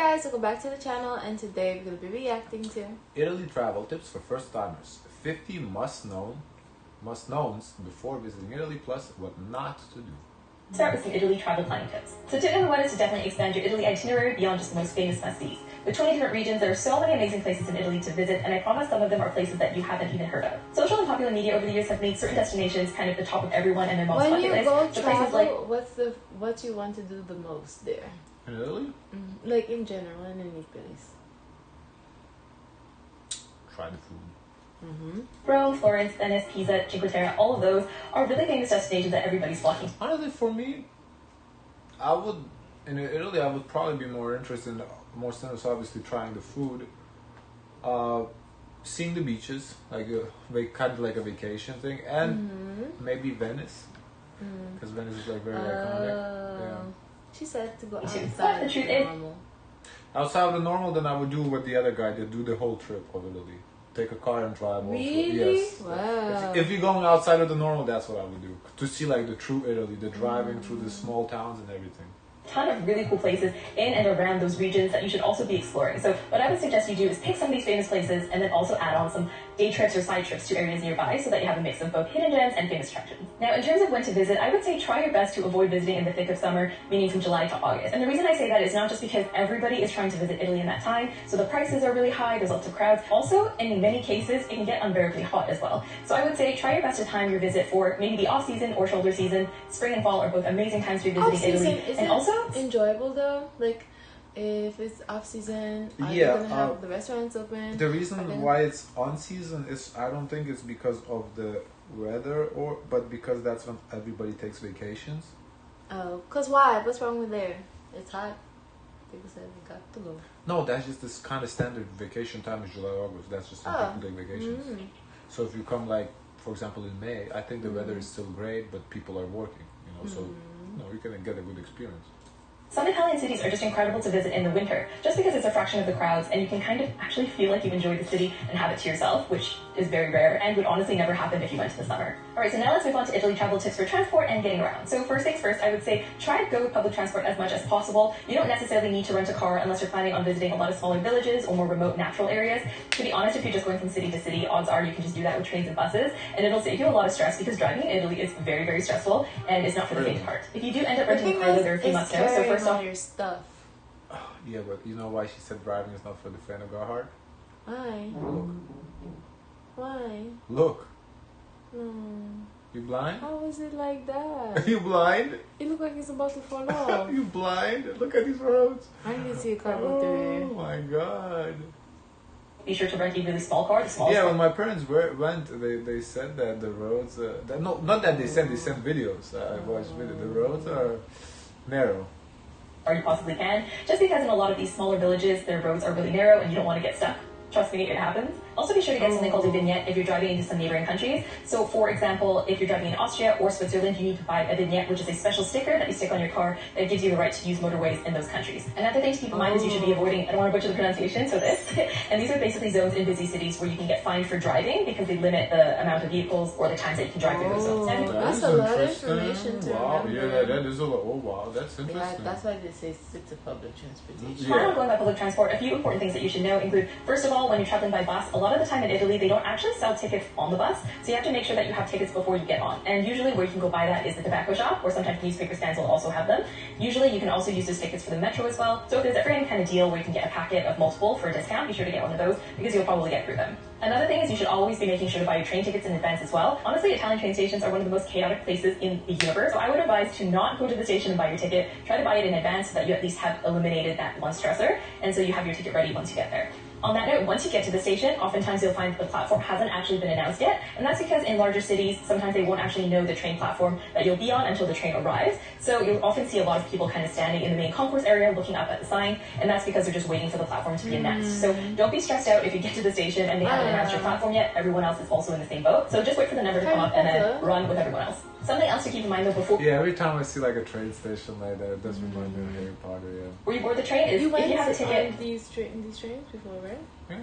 guys, welcome back to the channel, and today we're going to be reacting to Italy travel tips for first timers. 50 must-knowns before visiting Italy, plus what not to do. Start with some Italy travel planning tips. So tip number 1 is to definitely expand your Italy itinerary beyond just the most famous must-sees. With 20 different regions, there are so many amazing places in Italy to visit, and I promise some of them are places that you haven't even heard of. Social and popular media over the years have made certain destinations kind of the top of everyone and their most when bucket you list. go So travel, places like what you want to do the most there? In Italy? Like in general, in any place. Try the food. Rome, Florence, Venice, Pisa, Cinque Terre, all of those are really famous destinations that everybody's flocking. Honestly, for me, in Italy, I would probably be more interested in, more serious, obviously, trying the food. Seeing the beaches, kind of like a vacation thing, and maybe Venice, because Venice is like very iconic. Yeah. She said to go But outside the of truth the is- normal. Outside of the normal, then I would do what the other guy did, do the whole trip of Italy. Take a car and drive all through. Really? Yes. Wow. If you're going outside of the normal, that's what I would do. To see like the true Italy, the driving through the small towns and everything. Ton of really cool places in and around those regions that you should also be exploring. So what I would suggest you do is pick some of these famous places and then also add on some day trips or side trips to areas nearby so that you have a mix of both hidden gems and famous attractions. Now, in terms of when to visit, I would say try your best to avoid visiting in the thick of summer, meaning from July to August. And the reason I say that is not just because everybody is trying to visit Italy in that time, so the prices are really high, there's lots of crowds. Also, in many cases, it can get unbearably hot as well. So I would say try your best to time your visit for maybe the off-season or shoulder season. Spring and fall are both amazing times to be visiting Italy. Is and it also enjoyable though? Like, if it's off season, are you gonna have the restaurants open? The reason why it's on season is, I don't think it's because of the weather, but because that's when everybody takes vacations. Oh, cause why? What's wrong with there? It's hot. People said we got to go. No, that's just this kind of standard vacation time is July, August. That's just when people take vacations. So if you come for example, in May, I think the weather is still great, but people are working, so you can get a good experience. Some Italian cities are just incredible to visit in the winter, just because it's a fraction of the crowds and you can kind of actually feel like you've enjoyed the city and have it to yourself, which is very rare and would honestly never happen if you went to the summer. Alright, so now let's move on to Italy travel tips for transport and getting around. So first things first, I would say try to go with public transport as much as possible. You don't necessarily need to rent a car unless you're planning on visiting a lot of smaller villages or more remote natural areas. To be honest, if you're just going from city to city, odds are you can just do that with trains and buses, and it'll save you a lot of stress because driving in Italy is very, very stressful and it's not for the faint of heart. If you do end up renting a car, there are a few must know. So first off, your stuff. Yeah, but you know why she said driving is not for the faint of heart? Why? Look. Why? Look. No. You blind? How is it like that? You blind? It looks like it's about to fall off. You blind? Look at these roads. I need to see a car go through Oh my god. be sure to rent a really small car. The smallest Yeah, when my parents went, they said that the roads, not that they sent videos. I watched videos. The roads are narrow. or you possibly can, just because in a lot of these smaller villages, their roads are really narrow and you don't want to get stuck. Trust me, it happens. Also be sure to get something called a vignette if you're driving into some neighboring countries. So for example, if you're driving in Austria or Switzerland, you need to buy a vignette, which is a special sticker that you stick on your car that gives you the right to use motorways in those countries. Another thing to keep in mind is you should be avoiding, I don't want to butcher the pronunciation, so this, and these are basically zones in busy cities where you can get fined for driving because they limit the amount of vehicles or the times that you can drive through those zones. And That's a lot of information to Wow, remember. yeah, that is a lot. Oh wow, that's interesting. Yeah, that's why they say stick to public transportation. Plan on going by public transport. A few important things that you should know include, first of all, when you're traveling by bus, a lot of the time in Italy, they don't actually sell tickets on the bus, so you have to make sure that you have tickets before you get on. And usually where you can go buy that is the tobacco shop, or sometimes newspaper stands will also have them. Usually you can also use those tickets for the metro as well. So if there's ever any kind of deal where you can get a packet of multiple for a discount, be sure to get one of those because you'll probably get through them. Another thing is you should always be making sure to buy your train tickets in advance as well. Honestly, Italian train stations are one of the most chaotic places in the universe, so I would advise to not go to the station and buy your ticket. Try to buy it in advance so that you at least have eliminated that one stressor, and so you have your ticket ready once you get there. On that note, once you get to the station, oftentimes you'll find the platform hasn't actually been announced yet, and that's because in larger cities, sometimes they won't actually know the train platform that you'll be on until the train arrives. So you'll often see a lot of people kind of standing in the main concourse area looking up at the sign, and that's because they're just waiting for the platform to be announced. So don't be stressed out if you get to the station and they haven't announced your platform yet. Everyone else is also in the same boat. So just wait for the number to come up and then run with everyone else. Something else to keep in mind though before... Yeah, every time I see like a train station like that, it does remind me of Harry Potter, yeah. Where you board the train is You if you have a ticket... these trains before, right? Yeah.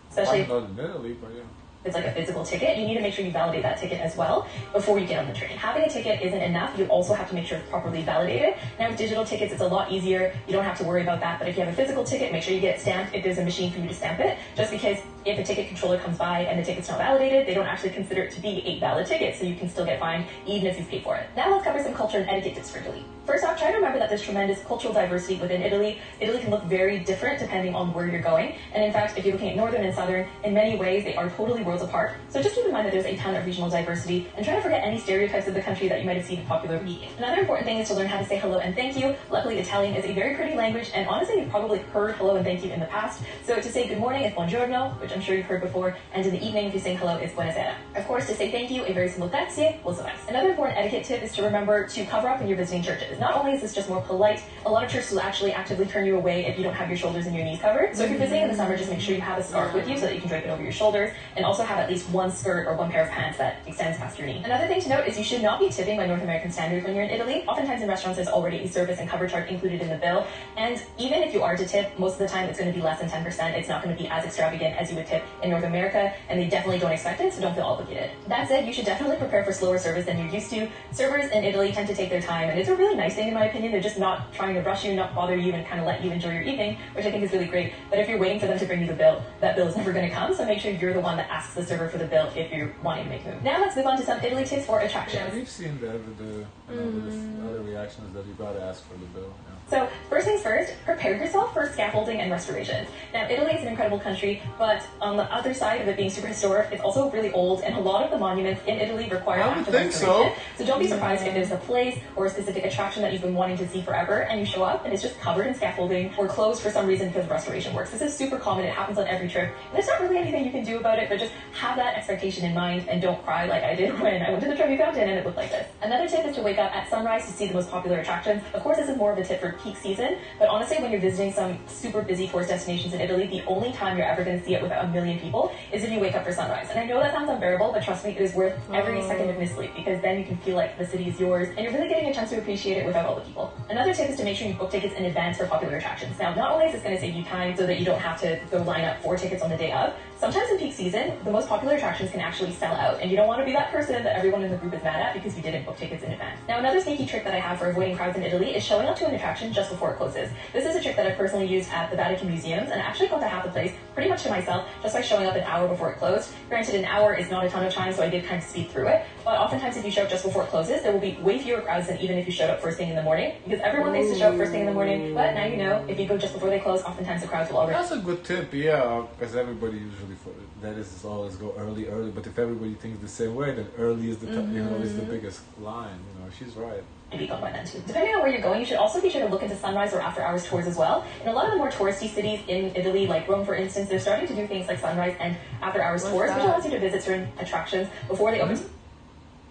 Especially Not in Italy, but yeah. it's like a physical ticket, you need to make sure you validate that ticket as well before you get on the train. Having a ticket isn't enough. You also have to make sure it's properly validated. Now with digital tickets, it's a lot easier. You don't have to worry about that. But if you have a physical ticket, make sure you get it stamped if there's a machine for you to stamp it, just because if a ticket controller comes by and the ticket's not validated, they don't actually consider it to be a valid ticket, so you can still get fined even if you've paid for it. Now let's cover some culture and etiquette tips for Italy. First off, try to remember that there's tremendous cultural diversity within Italy. Italy can look very different depending on where you're going. And in fact, if you're looking at northern and southern, in many ways, they are totally worlds apart. So just keep in mind that there's a ton of regional diversity, and try to forget any stereotypes of the country that you might have seen in popular media. Another important thing is to learn how to say hello and thank you. Luckily, Italian is a very pretty language, and honestly, you've probably heard hello and thank you in the past. So to say good morning is buongiorno, which I'm sure you've heard before, and in the evening, if you're saying hello, is buonasera. Of course, to say thank you, a very simple grazie will suffice. Another important etiquette tip is to remember to cover up when you're visiting churches. Not only is this just more polite, a lot of churches will actually actively turn you away if you don't have your shoulders and your knees covered. So if you're visiting in the summer, just make sure you have a scarf with you so that you can drape it over your shoulders, and also have at least one skirt or one pair of pants that extends past your knee. Another thing to note is you should not be tipping by North American standards when you're in Italy. Oftentimes in restaurants there's already a service and cover charge included in the bill, and even if you are to tip, most of the time it's going to be less than 10%. It's not going to be as extravagant as you would tip in North America, and they definitely don't expect it, so don't feel obligated. That said, you should definitely prepare for slower service than you're used to. Servers in Italy tend to take their time, and it's a really nice thing in my opinion. They're just not trying to rush you, not bother you, and kind of let you enjoy your evening, which I think is really great. But if you're waiting for them to bring you the bill, that bill is never going to come, so make sure you're the one that asks the server for the bill if you're wanting to make a move. Now let's move on to some Italy tips for attractions. Yeah, we've seen that with the other reactions that you gotta ask for the bill. Yeah. So first things first, prepare yourself for scaffolding and restorations. Now Italy is an incredible country, but on the other side of it being super historic, it's also really old, and a lot of the monuments in Italy require active restoration. So don't be surprised if there's a place or a specific attraction that you've been wanting to see forever, and you show up and it's just covered in scaffolding or closed for some reason because of restoration works. This is super common. It happens on every trip, and there's not really anything you can do about it, but just have that expectation in mind and don't cry like I did when I went to the Trevi Fountain and it looked like this. Another tip is to wake up at sunrise to see the most popular attractions. Of course, this is more of a tip for peak season, but honestly, when you're visiting some super busy tourist destinations in Italy, the only time you're ever going to see it without a million people is if you wake up for sunrise. And I know that sounds unbearable, but trust me, it is worth every second of missed sleep, because then you can feel like the city is yours and you're really getting a chance to appreciate it without all the people. Another tip is to make sure you book tickets in advance for popular attractions. Now, not only is this going to save you time so that you don't have to go line up for tickets on the day of, sometimes in peak season, the most popular attractions can actually sell out, and you don't want to be that person that everyone in the group is mad at because you didn't book tickets in advance. Now, another sneaky trick that I have for avoiding crowds in Italy is showing up to an attraction just before it closes. This is a trick that I personally used at the Vatican museums, and I actually got to half the place pretty much to myself just by showing up an hour before it closed. Granted, an hour is not a ton of time, so I did kind of speed through it, but oftentimes if you show up just before it closes, there will be way fewer crowds than even if you showed up first thing in the morning, because everyone likes to show up first thing in the morning, but now you know, if you go just before they close, oftentimes the crowds will already... That's a good tip, yeah, because everybody usually, that is always go early, but if everybody thinks the same way, then early is the is the biggest line, she's right. Be gone by then too. Depending on where you're going, you should also be sure to look into sunrise or after hours tours as well. In a lot of the more touristy cities in Italy, like Rome for instance, they're starting to do things like sunrise and after hours tours, which allows you to visit certain attractions before they open.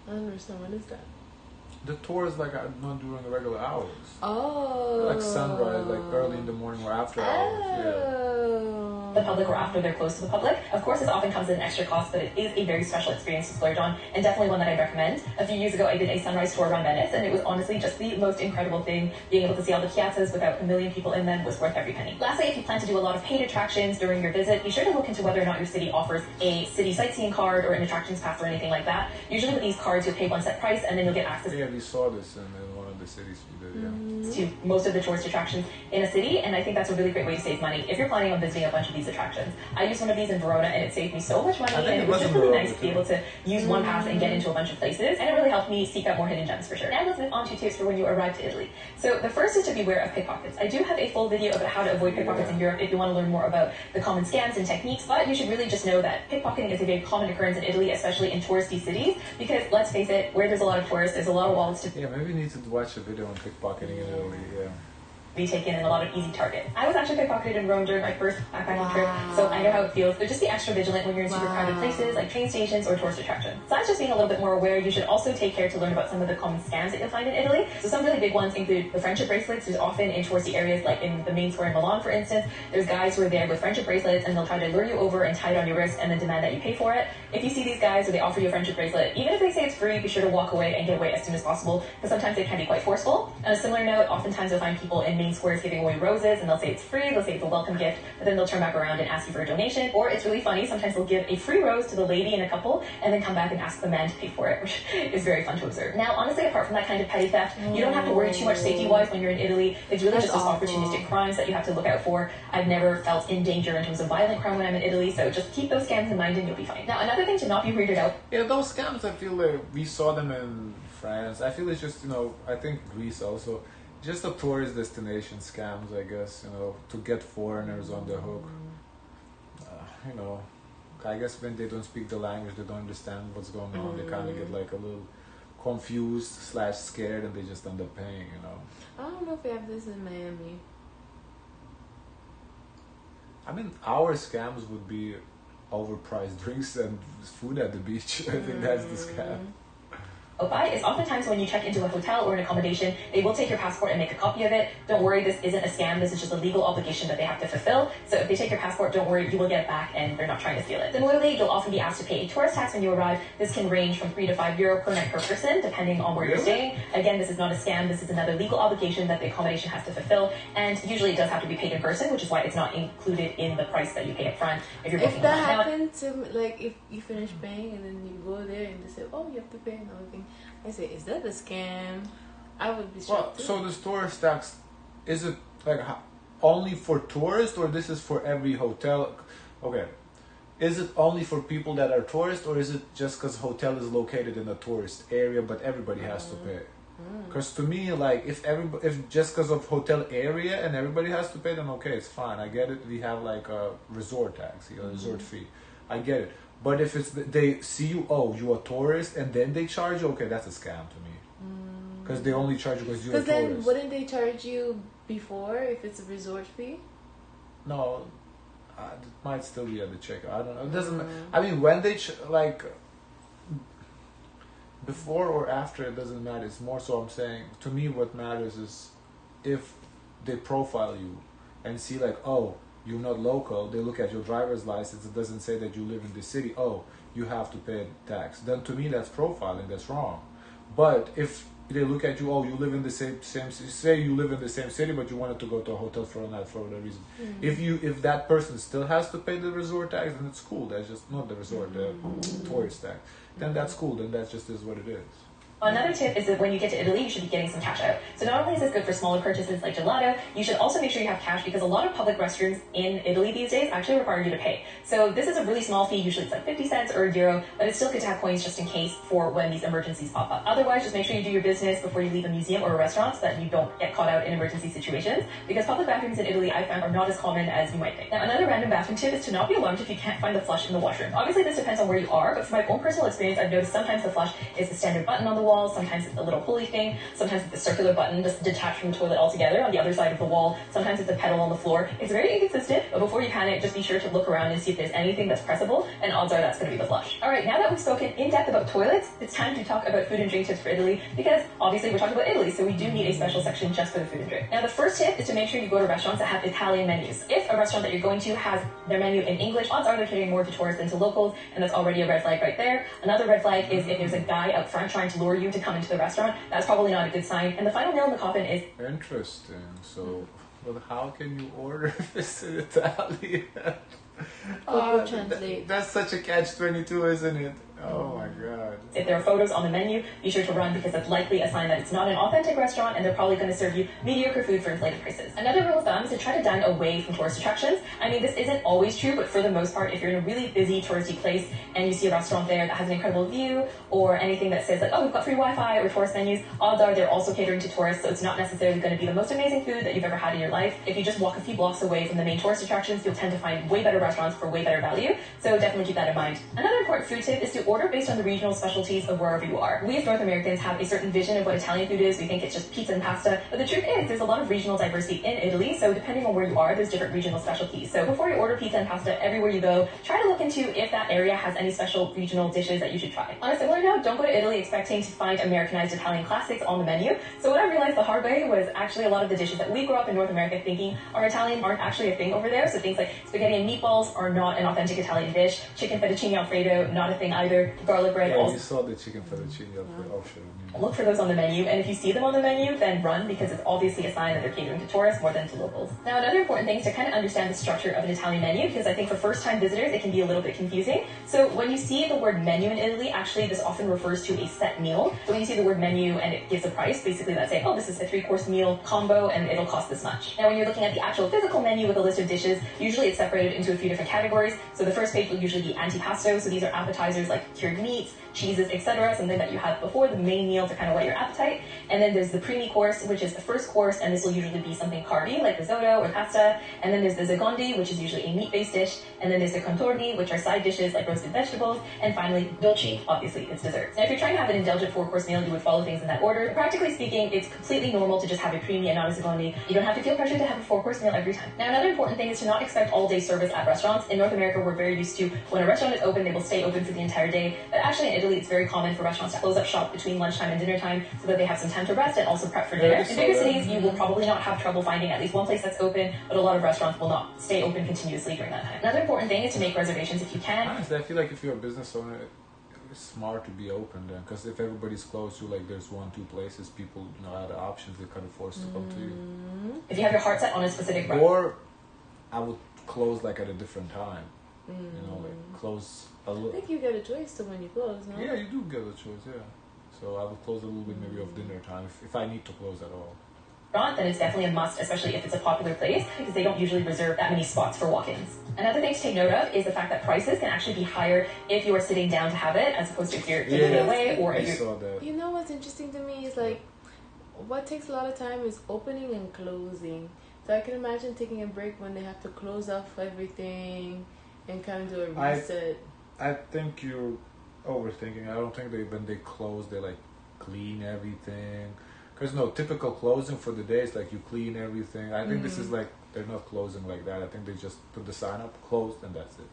I don't understand, what is that? The tour is like not during the regular hours. Oh. Like sunrise, like early in the morning or after hours. Yeah. The public or after they're closed to the public. Of course, this often comes at an extra cost, but it is a very special experience to splurge on, and definitely one that I recommend. A few years ago, I did a sunrise tour around Venice, and it was honestly just the most incredible thing. Being able to see all the piazzas without a million people in them was worth every penny. Lastly, if you plan to do a lot of paid attractions during your visit, be sure to look into whether or not your city offers a city sightseeing card or an attractions pass or anything like that. Usually with these cards, you'll pay one set price, and then you'll get access. Yeah, we saw this in one of the cities we did, to most of the tourist attractions in a city, and I think that's a really great way to save money if you're planning on visiting a bunch of these attractions. I used one of these in Verona, and it saved me so much money, and it was just really nice to be able to use one pass and get into a bunch of places, and it really helped me seek out more hidden gems for sure. Now let's move on to tips for when you arrive to Italy. So the first is to beware of pickpockets. I do have a full video about how to avoid pickpockets in Europe if you want to learn more about the common scams and techniques, but you should really just know that pickpocketing is a very common occurrence in Italy, especially in touristy cities, because let's face it, where there's a lot of tourists, there's a lot of wallets to... Yeah, maybe we need to watch a video on pickpocketing in Italy, be taken and a lot of easy targets. I was actually pickpocketed in Rome during my first backpacking trip, so I know how it feels. But just be extra vigilant when you're in super crowded places like train stations or tourist attractions. Besides just being a little bit more aware, you should also take care to learn about some of the common scams that you'll find in Italy. So some really big ones include the friendship bracelets. There's often in touristy areas, like in the main square in Milan, for instance, there's guys who are there with friendship bracelets, and they'll try to lure you over and tie it on your wrist and then demand that you pay for it. If you see these guys or they offer you a friendship bracelet, even if they say it's free, be sure to walk away and get away as soon as possible, because sometimes they can be quite forceful. On a similar note, oftentimes you'll find people in main Italian squares giving away roses, and they'll say it's free, they'll say it's a welcome gift, but then they'll turn back around and ask you for a donation. Or it's really funny, sometimes they'll give a free rose to the lady in a couple, and then come back and ask the man to pay for it, which is very fun to observe. Now, honestly, apart from that kind of petty theft, you don't have to worry too much safety-wise when you're in Italy. It's really just those opportunistic crimes that you have to look out for. I've never felt in danger in terms of violent crime when I'm in Italy, so just keep those scams in mind and you'll be fine. Now, another thing to not be weirded out. Yeah, those scams, I feel like we saw them in France. I feel it's just, I think Greece also, just the tourist destination scams, I guess, to get foreigners on the hook. I guess when they don't speak the language, they don't understand what's going on. They kind of get like a little confused / scared, and they just end up paying, I don't know if we have this in Miami. I mean, our scams would be overpriced drinks and food at the beach. I think that's the scam. Is oftentimes when you check into a hotel or an accommodation, they will take your passport and make a copy of it. Don't worry, this isn't a scam. This is just a legal obligation that they have to fulfill. So if they take your passport, don't worry, you will get it back and they're not trying to steal it. Similarly, you'll often be asked to pay a tourist tax when you arrive. This can range from €3 to €5 per night per person, depending on where you're staying. Again, this is not a scam. This is another legal obligation that the accommodation has to fulfill. And usually it does have to be paid in person, which is why it's not included in the price that you pay up front if you're booking. If that happened to me, like if you finish paying and then you go there and they say, oh, you have to pay another thing. I say, is that a scam? I would be shocked. So this tourist tax, is it like only for tourists, or this is for every hotel? Okay, is it only for people that are tourists, or is it just because hotel is located in a tourist area, but everybody has to pay? Because to me, like if just because of hotel area and everybody has to pay, then okay, it's fine. I get it. We have like a resort tax, a resort fee. I get it. But if it's they see you, you a tourist, and then they charge you, okay, that's a scam to me. Because they only charge you because you're a tourist. Because then wouldn't they charge you before if it's a resort fee? No, it might still be at the checkout. I don't know. It doesn't. I mean, when they before or after, it doesn't matter. It's more so I'm saying, to me, what matters is if they profile you and see like, you're not local, they look at your driver's license, it doesn't say that you live in the city, you have to pay tax. Then to me that's profiling, that's wrong. But if they look at you, you live in the same say you live in the same city but you wanted to go to a hotel for a night for whatever reason. If that person still has to pay the resort tax, then it's cool. That's just not the resort, the tourist tax. Then that's cool, then that just is what it is. Another tip is that when you get to Italy, you should be getting some cash out. So not only is this good for smaller purchases like gelato, you should also make sure you have cash because a lot of public restrooms in Italy these days actually require you to pay. So this is a really small fee, usually it's like 50 cents or €1, but it's still good to have coins just in case for when these emergencies pop up. Otherwise, just make sure you do your business before you leave a museum or a restaurant so that you don't get caught out in emergency situations, because public bathrooms in Italy I found are not as common as you might think. Now, another random bathroom tip is to not be alarmed if you can't find the flush in the washroom. Obviously, this depends on where you are, but from my own personal experience, I've noticed sometimes the flush is the standard button on the wall, sometimes it's a little pulley thing, sometimes it's a circular button just detached from the toilet altogether on the other side of the wall, sometimes it's a pedal on the floor. It's very inconsistent, but before you panic, just be sure to look around and see if there's anything that's pressable, and odds are that's going to be the flush. Alright, now that we've spoken in depth about toilets, it's time to talk about food and drink tips for Italy, because obviously we're talking about Italy, so we do need a special section just for the food and drink. Now the first tip is to make sure you go to restaurants that have Italian menus. If a restaurant that you're going to has their menu in English, odds are they're catering more to tourists than to locals, and that's already a red flag right there. Another red flag is if there's a guy out front trying to lure you to come into the restaurant. That's probably not a good sign. And the final nail in the coffin is... Interesting. So, well, how can you order this in Italian? That's such a catch-22, isn't it? Oh my god. If there are photos on the menu, be sure to run because that's likely a sign that it's not an authentic restaurant and they're probably going to serve you mediocre food for inflated prices. Another rule of thumb is to try to dine away from tourist attractions. I mean, this isn't always true, but for the most part, if you're in a really busy touristy place and you see a restaurant there that has an incredible view or anything that says like, we've got free Wi-Fi or tourist menus, odds are they're also catering to tourists, so it's not necessarily going to be the most amazing food that you've ever had in your life. If you just walk a few blocks away from the main tourist attractions, you'll tend to find way better restaurants for way better value, so definitely keep that in mind. Another important food tip is to order based on the regional specialties of wherever you are. We as North Americans have a certain vision of what Italian food is. We think it's just pizza and pasta, but the truth is there's a lot of regional diversity in Italy, so depending on where you are, there's different regional specialties. So before you order pizza and pasta everywhere you go, try to look into if that area has any special regional dishes that you should try. On a similar note, don't go to Italy expecting to find Americanized Italian classics on the menu. So what I realized the hard way was actually a lot of the dishes that we grew up in North America thinking are Italian aren't actually a thing over there. So things like spaghetti and meatballs are not an authentic Italian dish. Chicken fettuccine alfredo, not a thing either. Garlic garlic bread. Yeah, Also, you saw the chicken fettuccine option. look for those on the menu, and if you see them on the menu, then run, because it's obviously a sign that they're catering to tourists more than to locals. Now, another important thing is to kind of understand the structure of an Italian menu, because I think for first-time visitors, it can be a little bit confusing. So when you see the word menu in Italy, actually this often refers to a set meal. So when you see the word menu and it gives a price, basically that's saying, oh, this is a 3-course meal combo and it'll cost this much. Now, when you're looking at the actual physical menu with a list of dishes, usually it's separated into a few different categories. So the first page will usually be antipasto. So these are appetizers like cured meats, cheeses, etc., something that you have before the main meal to kind of whet your appetite. And then there's the primi course, which is the first course, and this will usually be something carby like risotto or pasta. And then there's the secondi, which is usually a meat-based dish. And then there's the contorni, which are side dishes like roasted vegetables. And finally, dolci, obviously it's desserts. Now, if you're trying to have an indulgent 4-course meal, you would follow things in that order. Practically speaking, it's completely normal to just have a primi and not a secondi. You don't have to feel pressured to have a 4-course meal every time. Now, another important thing is to not expect all-day service at restaurants. In North America, we're very used to when a restaurant is open, they will stay open for the entire day. But actually in Italy, it's very common for restaurants to close up shop between lunchtime and dinner time so that they have some time to rest and also prep for dinner. In bigger cities, you will probably not have trouble finding at least one place that's open, but a lot of restaurants will not stay open continuously during that time. Another important thing is to make reservations if you can. Honestly, I feel like if you're a business owner, it's smart to be open then, because if everybody's close to, like, there's 1-2 places, people, have the options, they kind of forced to come to you. If you have your heart set on a specific Or I would close like at a different time. Like close a little. I think you get a choice to when you close, no? Yeah, you do get a choice, yeah. So I would close a little bit maybe of dinner time if I need to close at all. Then it's definitely a must, especially if it's a popular place, because they don't usually reserve that many spots for walk-ins. Another thing to take note of is the fact that prices can actually be higher if you are sitting down to have it, as opposed to if you're taking it away or if you're... You know what's interesting to me is, like, what takes a lot of time is opening and closing. So I can imagine taking a break when they have to close off everything and kind of do a reset. I think you're overthinking. I don't think when they close, they like clean everything. Because typical closing for the day is like you clean everything. I think this is like, they're not closing like that. I think they just put the sign up, closed, and that's it.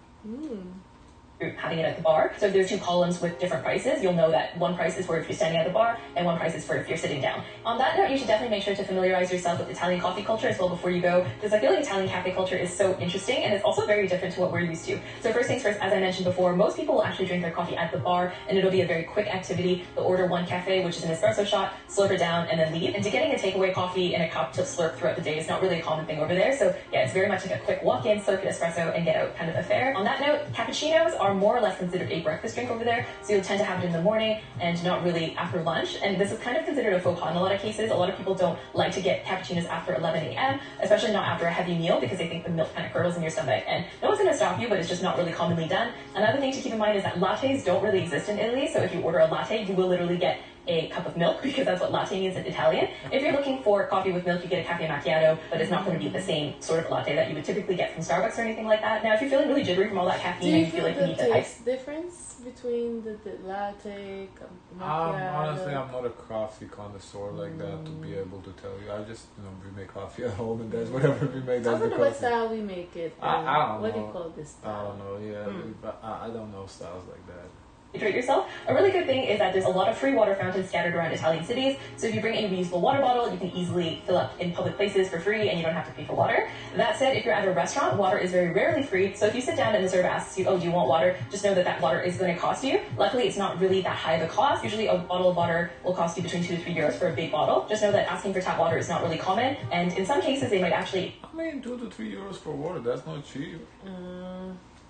Having it at the bar. So if there's 2 columns with different prices, you'll know that one price is for if you're standing at the bar and one price is for if you're sitting down. On that note, you should definitely make sure to familiarize yourself with Italian coffee culture as well before you go, because I feel like Italian cafe culture is so interesting and it's also very different to what we're used to. So first things first, as I mentioned before, most people will actually drink their coffee at the bar, and it'll be a very quick activity. They'll order 1 cafe, which is an espresso shot, slurp it down, and then leave. And to getting a takeaway coffee in a cup to slurp throughout the day is not really a common thing over there. So yeah, it's very much like a quick walk-in, slurp an espresso, and get out kind of affair. On that note, cappuccinos are more or less considered a breakfast drink over there, so you'll tend to have it in the morning and not really after lunch. And this is kind of considered a faux pas in a lot of cases. A lot of people don't like to get cappuccinos after 11 a.m., especially not after a heavy meal, because they think the milk kind of curdles in your stomach. And no one's going to stop you, but it's just not really commonly done. Another thing to keep in mind is that lattes don't really exist in Italy, so if you order a latte, you will literally get a cup of milk, because that's what latte means in Italian. If you're looking for coffee with milk, you get a cafe macchiato, but it's not going to be the same sort of latte that you would typically get from Starbucks or anything like that. Now, if you're feeling really jittery from all that caffeine and you feel like you need the ice difference between the latte, macchiato? Honestly, I'm not a coffee connoisseur like that to be able to tell you. I just, we make coffee at home, and that's whatever we make. That's I wonder what style we make it. I don't know. What do you call this style? I don't know, yeah. But I don't know styles like that. Hydrate yourself. A really good thing is that there's a lot of free water fountains scattered around Italian cities, so if you bring a reusable water bottle, you can easily fill up in public places for free and you don't have to pay for water. That said, if you're at a restaurant, water is very rarely free, so if you sit down and the server asks you, oh, do you want water, just know that that water is going to cost you. Luckily, it's not really that high of a cost. Usually a bottle of water will cost you between 2 to 3 euros for a big bottle. Just know that asking for tap water is not really common, and in some cases they might actually... 2 to 3 euros for water, that's not cheap.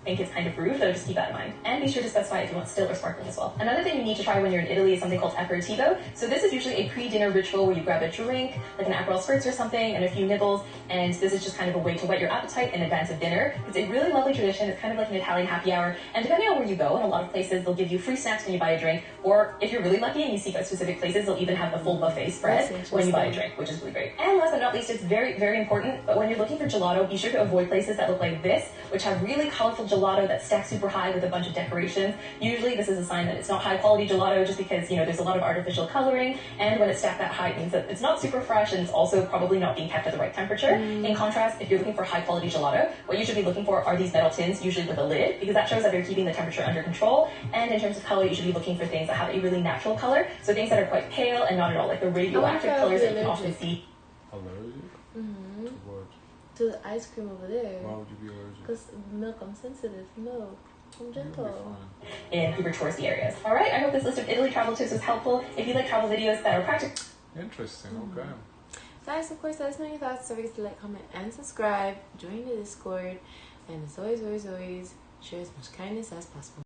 Think it's kind of rude, so just keep that in mind. And be sure to specify if you want still or sparkling as well. Another thing you need to try when you're in Italy is something called aperitivo. So this is usually a pre-dinner ritual where you grab a drink, like an Aperol Spritz or something, and a few nibbles, and this is just kind of a way to whet your appetite in advance of dinner. It's a really lovely tradition. It's kind of like an Italian happy hour, and depending on where you go, in a lot of places, they'll give you free snacks when you buy a drink, or if you're really lucky and you seek out specific places, they'll even have the full buffet spread when you buy a drink, which is really great. And last but not least, it's very, very important, but when you're looking for gelato, be sure to avoid places that look like this, which have really colorful gelato that stacks super high with a bunch of decorations. Usually this is a sign that it's not high quality gelato, just because, there's a lot of artificial coloring, and when it's stacked that high, it means that it's not super fresh, and it's also probably not being kept at the right temperature. In contrast, if you're looking for high quality gelato, what you should be looking for are these metal tins, usually with a lid, because that shows that you're keeping the temperature under control. And in terms of color, you should be looking for things that have a really natural color, so things that are quite pale and not at all like the radioactive colors that you can often see. Allergic? To what? To the ice cream over there. Why would you be allergic? Because milk, I'm sensitive. Milk. I'm gentle. In super touristy areas. All right, I hope this list of Italy travel tips was helpful. If you like travel videos that are practical. Interesting, okay. Guys, of course, let us know your thoughts. Don't forget to like, comment, and subscribe. Join the Discord. And as always, share as much kindness as possible.